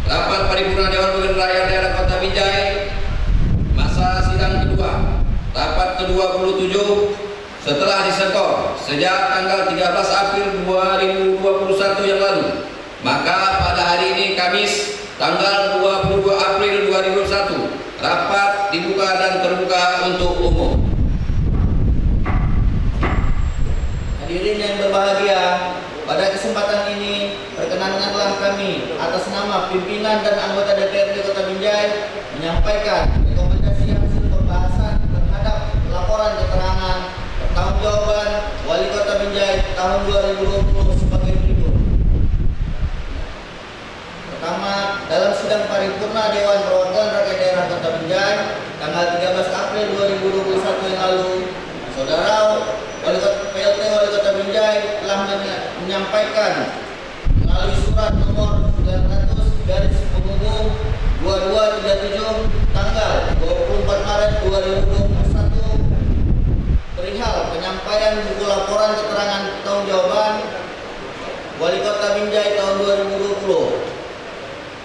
Rapat Paripurna Dewan Perwakilan Rakyat Daerah Kota Binjai masa sidang kedua, rapat ke-27 setelah disetor sejak tanggal 13 April 2021 yang lalu. Maka pada hari ini Kamis tanggal 22 April 2021 rapat dibuka dan terbuka untuk umum. Hadirin yang berbahagia, pada kesempatan ini perkenankanlah kami atas nama pimpinan dan anggota DPRD Kota Binjai menyampaikan rekomendasi hasil pembahasan terhadap laporan keterangan pertanggungjawaban Wali Kota Binjai tahun 2020 sebagai berikut. Pertama, dalam sidang paripurna Dewan Perwakilan Rakyat Daerah Kota Binjai tanggal 13 April 2021 yang lalu, Saudara PLT Wali Kota Binjai telah menyampaikan melalui surat nomor 900/2237 tanggal 24 Maret 2021 perihal penyampaian buku laporan keterangan pertanggungjawaban Wali Kota Binjai tahun 2020,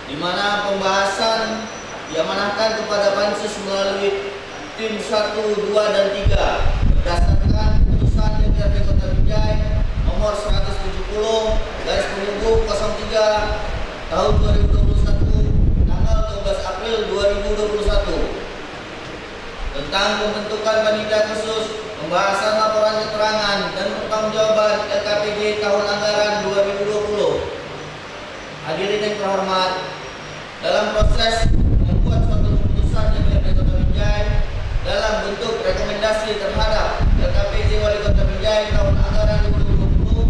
di mana pembahasan diamanahkan kepada Pansus melalui tim 1, 2, dan 3 berdasarkan putusan DPRD Kota Binjai nomor 170/03 tahun 2021 tanggal 12 April 2021 tentang pembentukan panitia khusus pembahasan laporan keterangan dan pertanggungjawaban LKPD tahun anggaran 2020. Hadirin yang terhormat, dalam proses membuat suatu keputusan DPRD Kota Binjai dalam bentuk rekomendasi terhadap LKPD Wali Kota Binjai tahun anggaran 2020,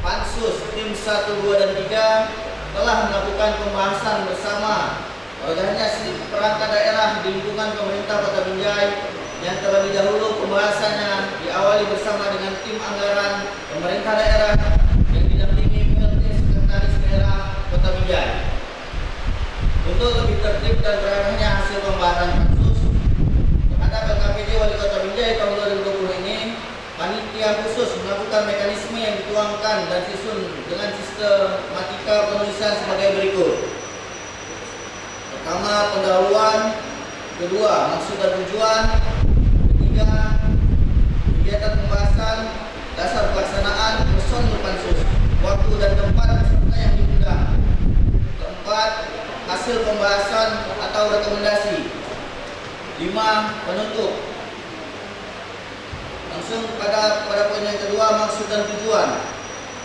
Pansus tim 1, 2, dan 3 telah melakukan pembahasan bersama organisasi perangkat daerah di lingkungan pemerintah Kota Binjai yang terlebih dahulu pembahasannya diawali bersama dengan tim anggaran pemerintah daerah yang didampingi PLT Sekretaris Daerah Kota Binjai. Untuk lebih tertib dan terarahnya hasil pembahasan Pansus terhadap LKPD Wali Kota Binjai tahun 2020 ini, panitia khusus melakukan mekanisme yang dituangkan dan disusun dengan sistematika penulisan sebagai berikut. Pertama, pendahuluan. Kedua, maksud dan tujuan. Ketiga, kegiatan pembahasan, dasar pelaksanaan, personil Pansus, waktu dan tempat peserta yang diundang. Keempat, hasil pembahasan atau rekomendasi. 5, penutup. Langsung pada poin yang kedua, maksud dan tujuan.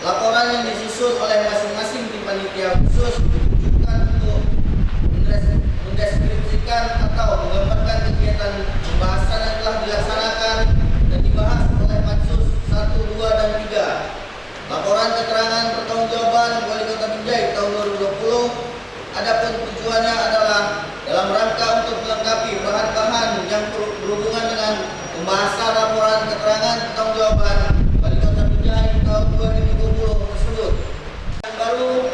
Laporan yang disusun oleh masing-masing tim panitia khusus ditujukan untuk mendeskripsikan atau menggambarkan kegiatan pembahasan yang telah dilaksanakan dan dibahas oleh Pansus 1, 2, dan 3. Laporan keterangan pertanggungjawaban Wali Kota Binjai tahun 2020, adapun tujuannya adalah dalam rangka untuk melengkapi bahan-bahan yang berhubungan dengan pembahasan laporan keterangan pertanggungjawaban Wali Kota Binjai tahun 2020 tersebut. Yang baru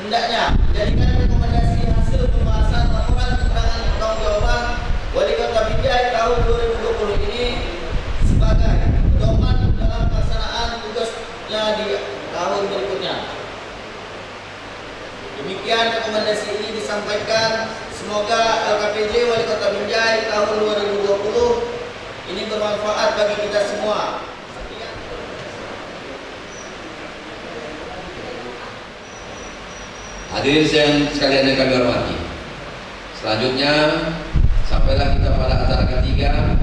hendaknya menjadikan rekomendasi hasil pembahasan laporan keterangan pertanggungjawaban Wali Kota Binjai tahun 2020 ini sebagai pedoman dalam pelaksanaan tugasnya di tahun berikutnya. Demikian rekomendasi ini disampaikan. Semoga LKPD Wali Kota Binjai tahun 2020 ini bermanfaat bagi kita semua. Hadirin sekalian yang kami hormati, selanjutnya sampailah kita pada acara ketiga,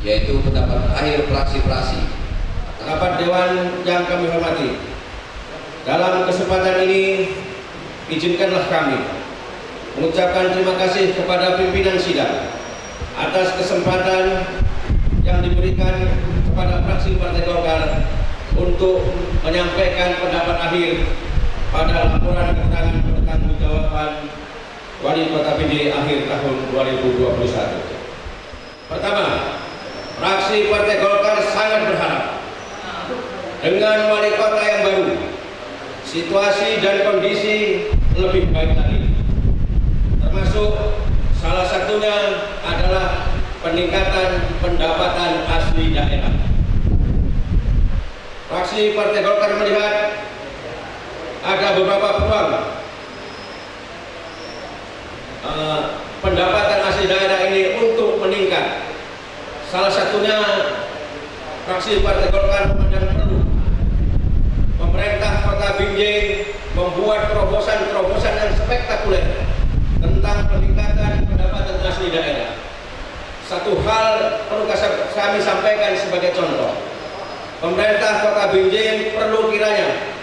yaitu pendapat akhir fraksi-fraksi. Rapat Dewan yang kami hormati, dalam kesempatan ini izinkanlah kami mengucapkan terima kasih kepada pimpinan sidang atas kesempatan yang diberikan kepada fraksi Partai Golkar untuk menyampaikan pendapat akhir pada laporan keterangan pertanggungjawaban Wali Kota Binjai akhir tahun 2021. Pertama, fraksi Partai Golkar sangat berharap dengan wali kota yang baru, situasi dan kondisi lebih baik lagi. Termasuk salah satunya adalah peningkatan pendapatan asli daerah. Fraksi Partai Golkar melihat ada beberapa peluang pendapatan asli daerah ini untuk meningkat. Salah satunya fraksi Partai Golkar memandang perlu pemerintah Kota Binjai membuat terobosan-terobosan yang spektakuler tentang peningkatan pendapatan asli daerah. Satu hal perlu kami sampaikan sebagai contoh. Pemerintah Kota Binjai perlu kiranya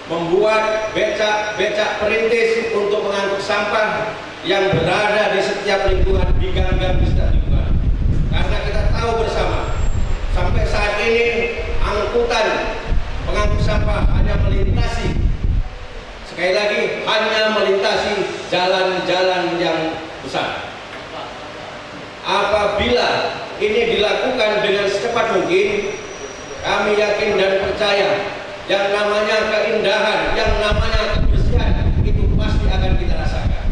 membuat becak perintis untuk mengangkut sampah yang berada di setiap lingkungan, di gang-gang di setiap lingkungan. Karena kita tahu bersama, sampai saat ini angkutan pengangkut sampah hanya melintasi, sekali lagi hanya melintasi jalan-jalan yang besar. Apabila ini dilakukan dengan secepat mungkin, kami yakin dan percaya yang namanya keindahan, yang namanya kebersihan itu pasti akan kita rasakan.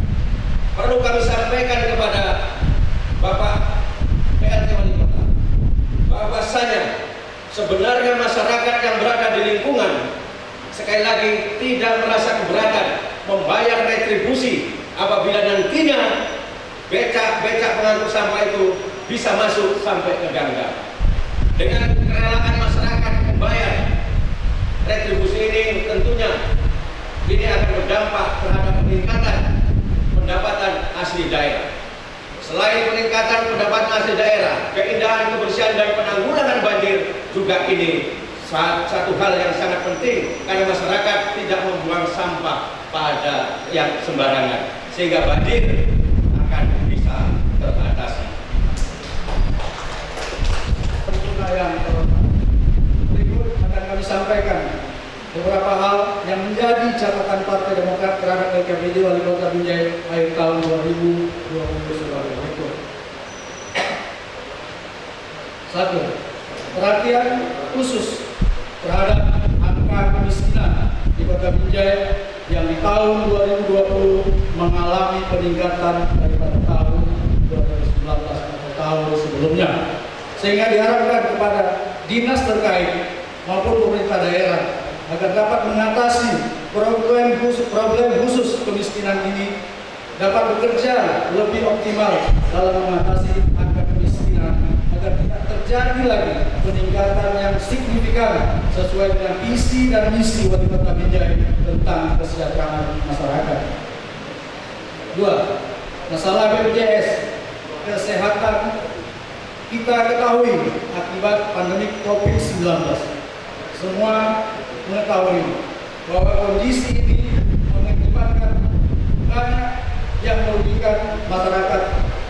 Perlu kami sampaikan kepada Bapak PLT Wali Kota bahwasanya sebenarnya masyarakat yang berada di lingkungan sekali lagi tidak merasa keberatan membayar retribusi apabila nantinya becak pengangkut sampah itu bisa masuk sampai ke gang-gang. Dengan kerelaan masyarakat membayar retribusi ini, tentunya ini akan berdampak terhadap peningkatan pendapatan asli daerah. Selain peningkatan pendapatan asli daerah, keindahan, kebersihan, dan penanggulangan banjir juga ini satu hal yang sangat penting karena masyarakat tidak membuang sampah pada yang sembarangan sehingga banjir akan bisa teratasi. Berikut akan kami sampaikan beberapa hal yang menjadi catatan Partai Demokrat terhadap LKPD Wali Kota Binjai akhir tahun 2020 berikut. 1. Perhatian khusus terhadap angka kemiskinan di Kota Binjai yang di tahun 2020 mengalami peningkatan daripada tahun 2019 atau tahun sebelumnya, sehingga diharapkan kepada dinas terkait maupun pemerintah daerah agar dapat mengatasi problem khusus kemiskinan ini, dapat bekerja lebih optimal dalam mengatasi angka kemiskinan agar tidak terjadi lagi peningkatan yang signifikan sesuai dengan visi dan misi Wali Kota Binjai tentang kesejahteraan masyarakat. 2. Masalah BPJS kesehatan kita ketahui akibat pandemi COVID-19. Semua mengetahui bahwa kondisi ini mengakibatkan banyak yang merugikan masyarakat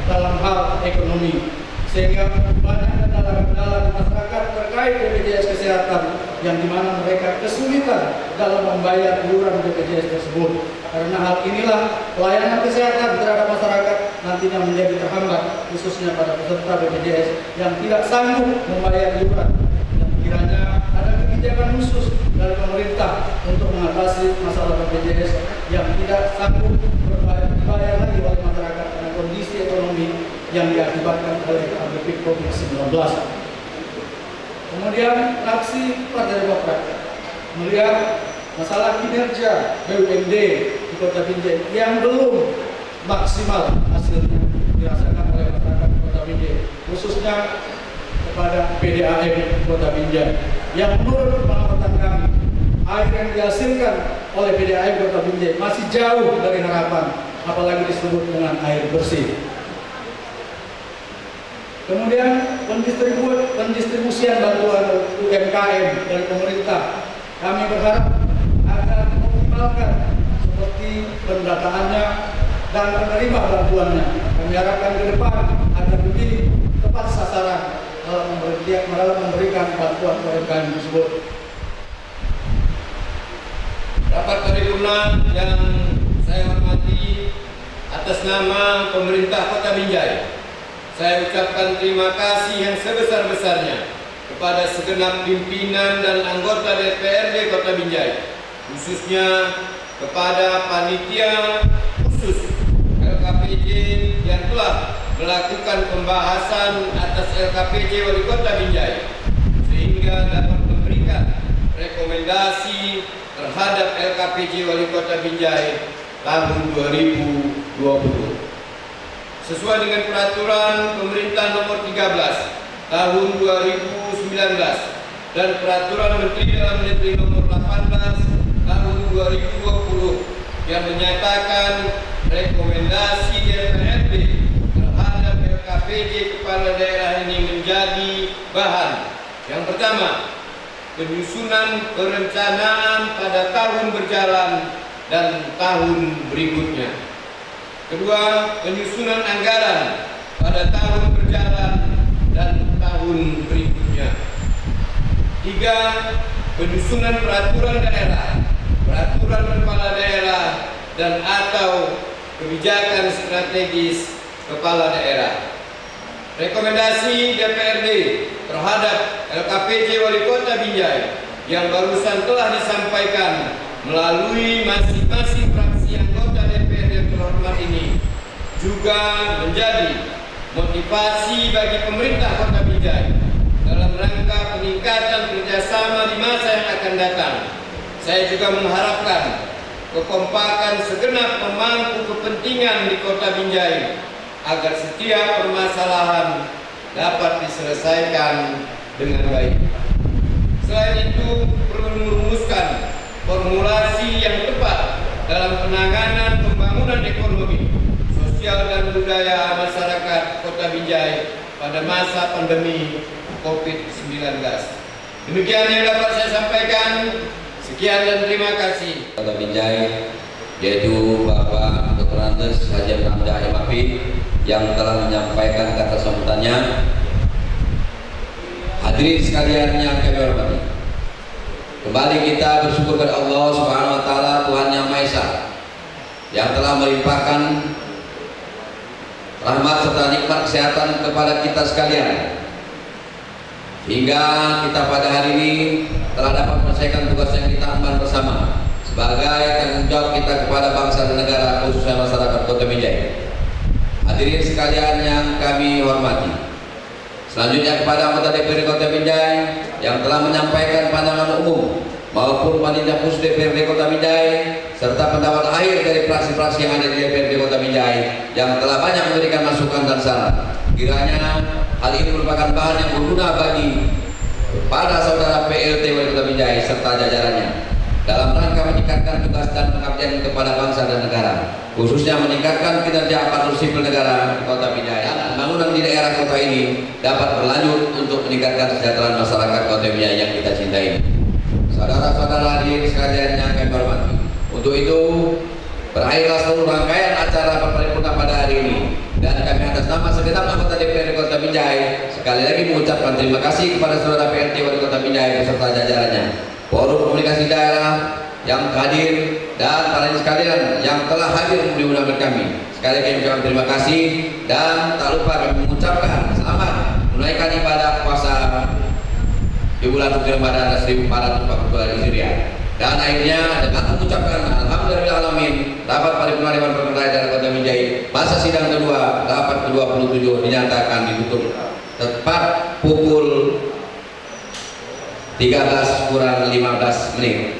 dalam hal ekonomi, sehingga banyak kendala-kendala masyarakat terkait BPJS Kesehatan yang dimana mereka kesulitan dalam membayar iuran BPJS tersebut. Karena hal inilah pelayanan kesehatan terhadap masyarakat nantinya menjadi terhambat, khususnya pada peserta BPJS yang tidak sanggup membayar iuran. Dan kiranya ada kebijakan khusus dari pemerintah untuk mengatasi masalah BPJS yang tidak sanggup dibayar lagi oleh masyarakat karena kondisi ekonomi yang diakibatkan oleh pandemi COVID-19. Kemudian fraksi Partai Demokrat melihat masalah kinerja BUMD di Kota Binjai yang belum maksimal hasilnya dirasakan oleh masyarakat Kota Binjai, khususnya kepada PDAM Kota Binjai yang menurut pengamatan kami air yang dihasilkan oleh PDAM Kota Binjai masih jauh dari harapan, apalagi disebut dengan air bersih. Kemudian pendistribusian bantuan UMKM dari pemerintah, kami berharap agar mengoptimalkan seperti pendataannya dan penerima bantuannya. Kami harapkan ke depan agar lebih tepat sasaran dalam memberikan bantuan UMKM tersebut. Rapat paripurna yang saya hormati, atas nama pemerintah Kota Binjai, saya ucapkan terima kasih yang sebesar-besarnya kepada segenap pimpinan dan anggota DPRD Kota Binjai, khususnya kepada panitia khusus LKPJ yang telah melakukan pembahasan atas LKPJ Wali Kota Binjai sehingga dapat memberikan rekomendasi terhadap LKPJ Wali Kota Binjai tahun 2020. sesuai dengan peraturan pemerintah nomor 13 tahun 2019 dan peraturan Menteri Dalam Negeri nomor 18 tahun 2020 yang menyatakan rekomendasi DPRD terhadap LKPJ kepala daerah ini menjadi bahan. Yang pertama, penyusunan perencanaan pada tahun berjalan dan tahun berikutnya. Kedua, penyusunan anggaran pada tahun berjalan dan tahun berikutnya. Tiga, penyusunan peraturan daerah, peraturan kepala daerah dan atau kebijakan strategis kepala daerah. Rekomendasi DPRD terhadap LKPJ Wali Kota Binjai yang barusan telah disampaikan melalui masing-masing fraksi anggota DPRD terhormat ini juga menjadi motivasi bagi pemerintah Kota Binjai dalam rangka peningkatan kerjasama di masa yang akan datang. Saya juga mengharapkan kekompakan segenap pemangku kepentingan di Kota Binjai agar setiap permasalahan dapat diselesaikan dengan baik. Selain itu, perlu merumuskan formulasi yang tepat dalam penanganan pembangunan ekonomi, sosial dan budaya masyarakat Kota Binjai pada masa pandemi COVID-19. Demikian yang dapat saya sampaikan. Sekian dan terima kasih. Kota Binjai, yaitu Bapak Dr. Andes Haji Hamzah MAP yang telah menyampaikan kata sambutannya. Hadirin sekalian yang kami hormati, kembali kita bersyukur kepada Allah Subhanahu wa taala, Tuhan Yang Maha Esa, yang telah melimpahkan rahmat serta nikmat kesehatan kepada kita sekalian, hingga kita pada hari ini telah dapat menyelesaikan tugas yang kita emban bersama sebagai tanggung jawab kita kepada bangsa dan negara, khususnya masyarakat Kota Binjai. Hadirin sekalian yang kami hormati, selanjutnya kepada anggota DPRD Kota Binjai yang telah menyampaikan pandangan umum maupun panitia khusus DPRD Kota Binjai serta pendapat akhir dari fraksi-fraksi yang ada di DPRD Kota Binjai yang telah banyak memberikan masukan dan saran. Kiranya hal ini merupakan bahan yang berguna bagi pada saudara PLT Wali Kota Binjai serta jajarannya dalam rangka meningkatkan tugas dan pengabdian kepada bangsa dan negara, khususnya meningkatkan kinerja aparatur sipil negara di Kota Binjai. Pembangunan di daerah kota ini dapat berlanjut untuk meningkatkan kesejahteraan masyarakat Kota Binjai yang kita cintai. Saudara-saudara hadirin sekalian yang kami hormati, untuk itu berakhirlah seluruh rangkaian acara paripurna pada hari ini, dan kami atas nama segenap anggota DPRD Kota Binjai sekali lagi mengucapkan terima kasih kepada saudara PLT Wali Kota Binjai beserta jajarannya, forum komunikasi daerah yang hadir, dan para sekalian yang telah hadir mengunjungi kami. Sekali lagi kami ucapkan terima kasih, dan tak lupa kami mengucapkan selamat menunaikan ibadah puasa di bulan suci Ramadan 1442 Hijriah. Dan akhirnya dengan mengucapkan alhamdulillahirrahmanirrahim, rapat paripurna Dewan Perwakilan Daerah Kota Binjai masa sidang kedua rapat ke-27 dinyatakan ditutup tepat pukul 13 kurang 15 menit.